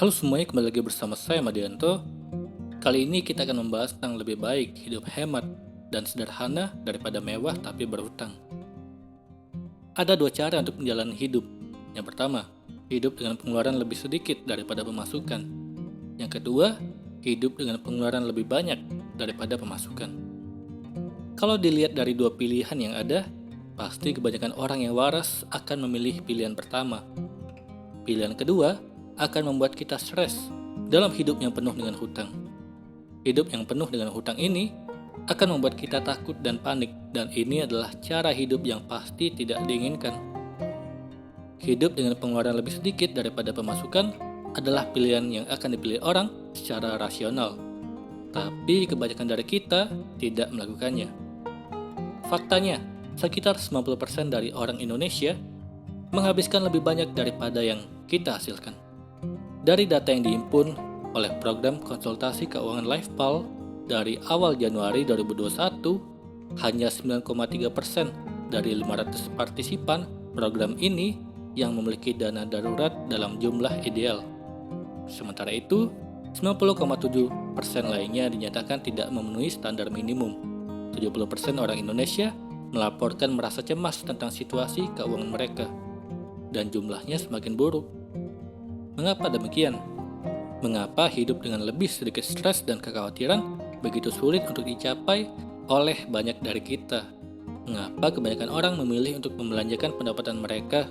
Halo semuanya, kembali lagi bersama saya Madianto. Kali ini kita akan membahas tentang lebih baik hidup hemat dan sederhana daripada mewah tapi berhutang. Ada dua cara untuk menjalani hidup. Yang pertama, hidup dengan pengeluaran lebih sedikit daripada pemasukan. Yang kedua, hidup dengan pengeluaran lebih banyak daripada pemasukan. Kalau dilihat dari dua pilihan yang ada, pasti kebanyakan orang yang waras akan memilih pilihan pertama. Pilihan kedua akan membuat kita stres dalam hidup yang penuh dengan hutang. Hidup yang penuh dengan hutang ini akan membuat kita takut dan panik, dan ini adalah cara hidup yang pasti tidak diinginkan. Hidup dengan pengeluaran lebih sedikit daripada pemasukan adalah pilihan yang akan dipilih orang secara rasional, tapi kebanyakan dari kita tidak melakukannya. Faktanya, sekitar 90% dari orang Indonesia menghabiskan lebih banyak daripada yang kita hasilkan. Dari data yang dihimpun oleh program konsultasi keuangan LifePal dari awal Januari 2021, hanya 9,3% dari 500 partisipan program ini yang memiliki dana darurat dalam jumlah ideal. Sementara itu, 90,7% lainnya dinyatakan tidak memenuhi standar minimum. 70% orang Indonesia melaporkan merasa cemas tentang situasi keuangan mereka, dan jumlahnya semakin buruk. Mengapa demikian? Mengapa hidup dengan lebih sedikit stres dan kekhawatiran begitu sulit untuk dicapai oleh banyak dari kita? Mengapa kebanyakan orang memilih untuk membelanjakan pendapatan mereka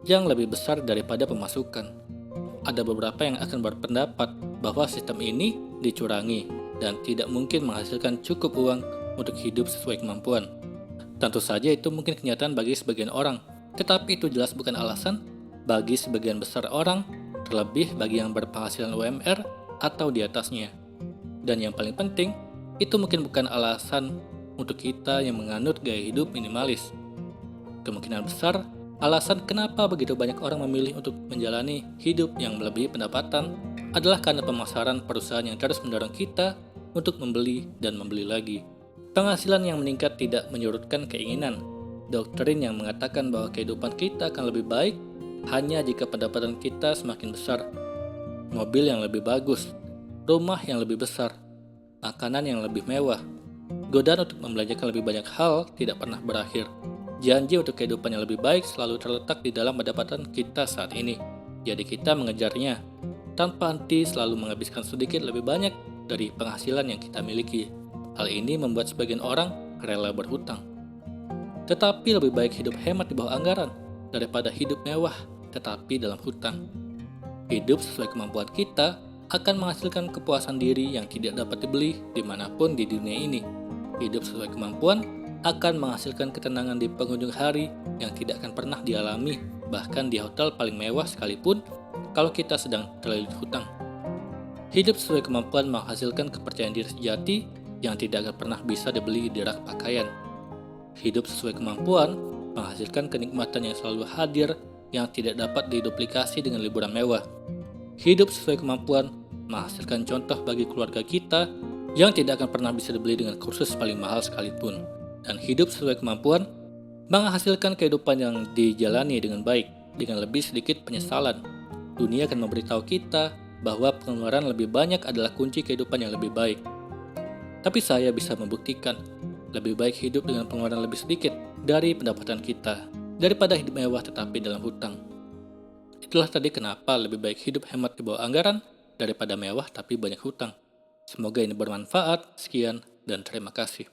yang lebih besar daripada pemasukan? Ada beberapa yang akan berpendapat bahwa sistem ini dicurangi dan tidak mungkin menghasilkan cukup uang untuk hidup sesuai kemampuan. Tentu saja itu mungkin kenyataan bagi sebagian orang, tetapi itu jelas bukan alasan bagi sebagian besar orang, terlebih bagi yang berpenghasilan UMR atau di atasnya. Dan yang paling penting, itu mungkin bukan alasan untuk kita yang menganut gaya hidup minimalis. Kemungkinan besar, alasan kenapa begitu banyak orang memilih untuk menjalani hidup yang melebihi pendapatan adalah karena pemasaran perusahaan yang terus mendorong kita untuk membeli dan membeli lagi. Penghasilan yang meningkat tidak menyurutkan keinginan. Doktrin yang mengatakan bahwa kehidupan kita akan lebih baik hanya jika pendapatan kita semakin besar. Mobil yang lebih bagus, rumah yang lebih besar, makanan yang lebih mewah. Godaan untuk membelanjakan lebih banyak hal tidak pernah berakhir. Janji untuk kehidupan yang lebih baik selalu terletak di dalam pendapatan kita saat ini. Jadi kita mengejarnya, tanpa henti selalu menghabiskan sedikit lebih banyak dari penghasilan yang kita miliki. Hal ini membuat sebagian orang rela berhutang. Tetapi lebih baik hidup hemat di bawah anggaran daripada hidup mewah tetapi dalam hutang. Hidup sesuai kemampuan kita akan menghasilkan kepuasan diri yang tidak dapat dibeli dimanapun di dunia ini. Hidup sesuai kemampuan akan menghasilkan ketenangan di penghujung hari yang tidak akan pernah dialami, bahkan di hotel paling mewah sekalipun kalau kita sedang terlilit hutang. Hidup sesuai kemampuan menghasilkan kepercayaan diri sejati yang tidak akan pernah bisa dibeli di rak pakaian. Hidup sesuai kemampuan menghasilkan kenikmatan yang selalu hadir yang tidak dapat diduplikasi dengan liburan mewah. Hidup sesuai kemampuan menghasilkan contoh bagi keluarga kita yang tidak akan pernah bisa dibeli dengan kursus paling mahal sekalipun. Dan hidup sesuai kemampuan menghasilkan kehidupan yang dijalani dengan baik, dengan lebih sedikit penyesalan. Dunia akan memberitahu kita bahwa pengeluaran lebih banyak adalah kunci kehidupan yang lebih baik. Tapi saya bisa membuktikan, lebih baik hidup dengan pengeluaran lebih sedikit dari pendapatan kita, daripada hidup mewah tetapi dalam hutang. Itulah tadi kenapa lebih baik hidup hemat di bawah anggaran daripada mewah tapi banyak hutang. Semoga ini bermanfaat. Sekian dan terima kasih.